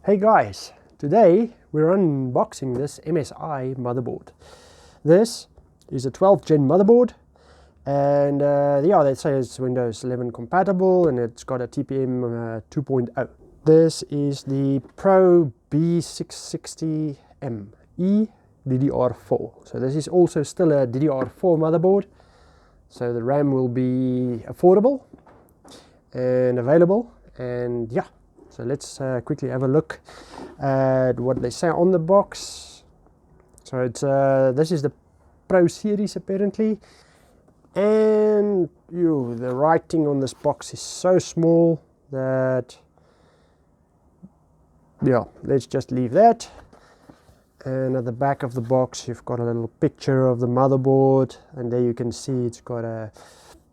Hey guys, today we're unboxing this MSI motherboard. This is a 12th gen motherboard, and yeah, they say it's Windows 11 compatible and it's got a TPM 2.0. This is the Pro B660M-E DDR4. So this is also still a DDR4 motherboard, so the RAM will be affordable and available, and yeah. So let's quickly have a look at what they say on the box. So it's this is the Pro series apparently, and the writing on this box is so small that, yeah, let's just leave that. And at the back of the box you've got a little picture of the motherboard, and there you can see it's got a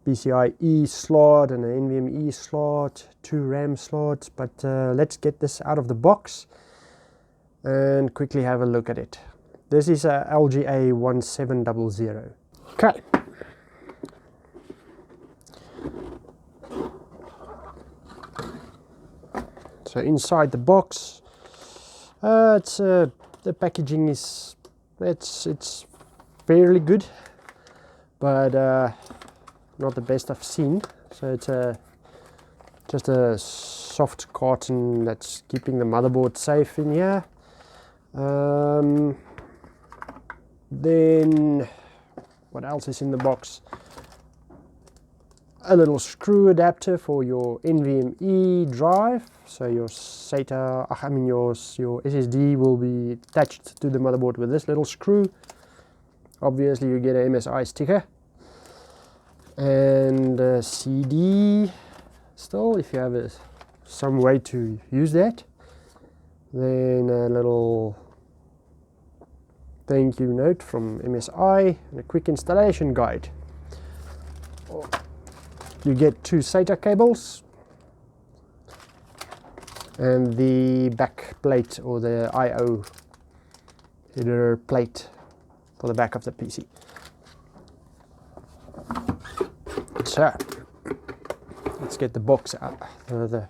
PCIe slot and an NVMe slot, 2 RAM slots, but let's get this out of the box and quickly have a look at it. This is a LGA 1700. Okay. So inside the box, the packaging is it's fairly good, but not the best I've seen. So it's just a soft carton that's keeping the motherboard safe in here. Then what else is in the box? A little screw adapter for your NVMe drive. So your SATA, your SSD will be attached to the motherboard with this little screw. Obviously you get an MSI sticker. And a CD still, if you have some way to use that. Then a little thank you note from MSI and a quick installation guide. You get 2 SATA cables and the back plate, or the I/O header plate for the back of the PC. So let's get the box out, the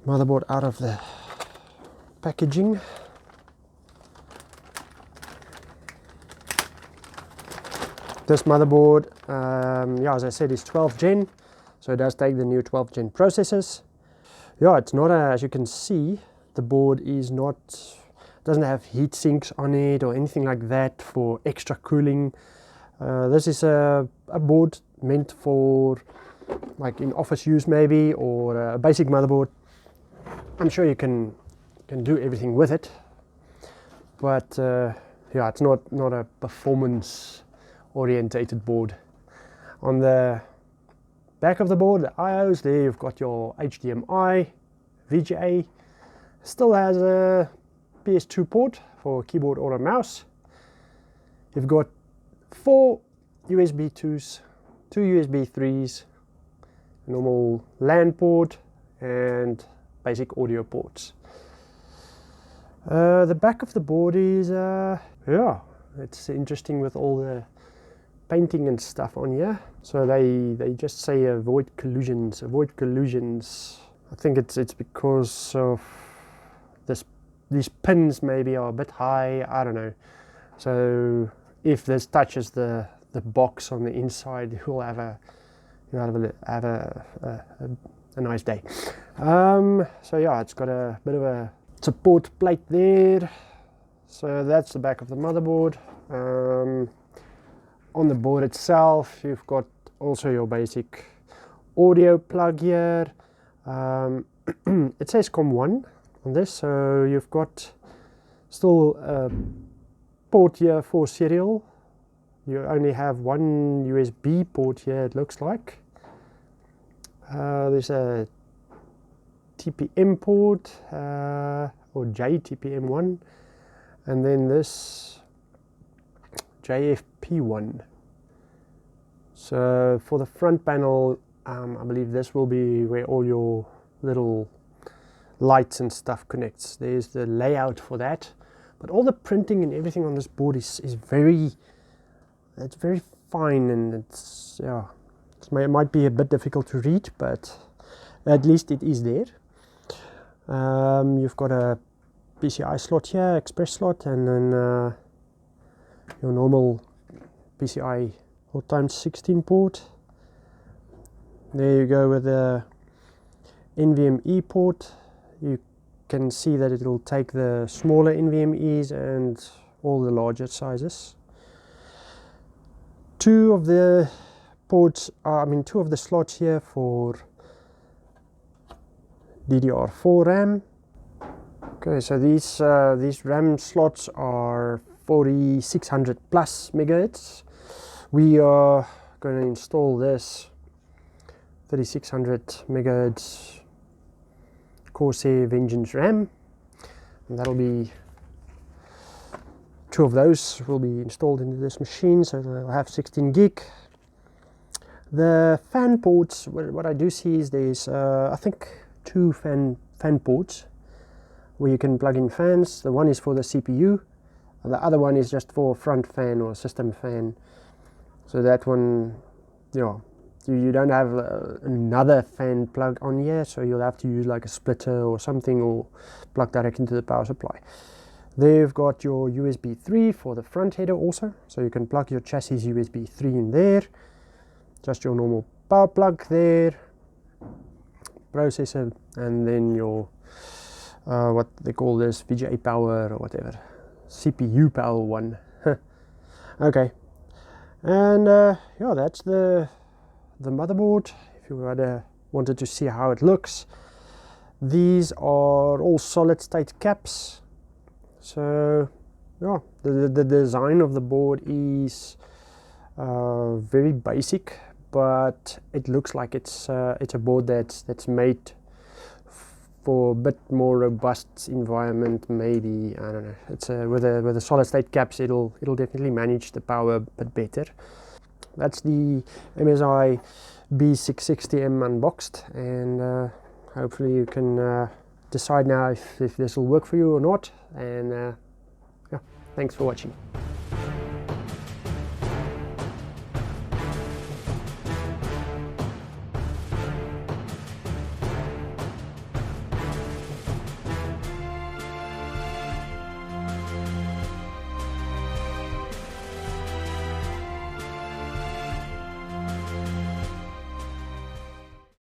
motherboard out of the packaging. This motherboard, yeah, as I said, is 12th gen, so it does take the new 12th gen processors. Yeah, it's not as you can see, the board is doesn't have heat sinks on it or anything like that for extra cooling. This is a board meant for like in office use maybe, or a basic motherboard. I'm sure you can do everything with it, but yeah, it's not a performance orientated board. On the back of the board, the IOs, there you've got your HDMI, VGA, still has a PS2 port for keyboard or a mouse. You've got 4 USB 2s, 2 USB 3s, normal LAN port, and basic audio ports. The back of the board is, yeah, it's interesting with all the painting and stuff on here. So they just say avoid collisions, avoid collisions. I think it's because of these pins maybe are a bit high, I don't know. So if this touches the box on the inside, you'll have a nice day. So yeah, it's got a bit of a support plate there. So that's the back of the motherboard. On the board itself, you've got also your basic audio plug here. It says COM1 on this, so you've got still a port here for serial. You only have 1 USB port here, it looks like. There's a TPM port, or JTPM1, and then this JFP1. So for the front panel, I believe this will be where all your little lights and stuff connects. There's the layout for that, but all the printing and everything on this board is very fine, and it's, yeah, it might be a bit difficult to read, but at least it is there. You've got a PCI slot here, express slot, and then your normal PCI 4x16 port. There you go with the NVMe port. You can see that it will take the smaller NVMe's and all the larger sizes. Two of the slots here for DDR4 RAM. Okay, so these RAM slots are 4600 plus megahertz. We are going to install this 3600 megahertz Corsair Vengeance RAM, and that'll be two of those will be installed into this machine, so they'll have 16 gig. The fan ports, what I do see is there's I think two fan ports where you can plug in fans. The one is for the CPU, and the other one is just for front fan or system fan. So that one, you don't have another fan plug on here, so you'll have to use like a splitter or something, or plug direct into the power supply. There you've got your USB 3 for the front header also, so you can plug your chassis USB 3 in there. Just your normal power plug there, processor, and then your what they call this, VGA power or whatever, CPU power one. Okay, and yeah, that's the motherboard. If you wanted to see how it looks, these are all solid state caps. So yeah, the design of the board is very basic, but it looks like it's a board that's made for a bit more robust environment. Maybe, I don't know. It's with the solid state caps, it'll definitely manage the power a bit better. That's the MSI B660M unboxed, and hopefully you can decide now if this will work for you or not. And yeah, thanks for watching.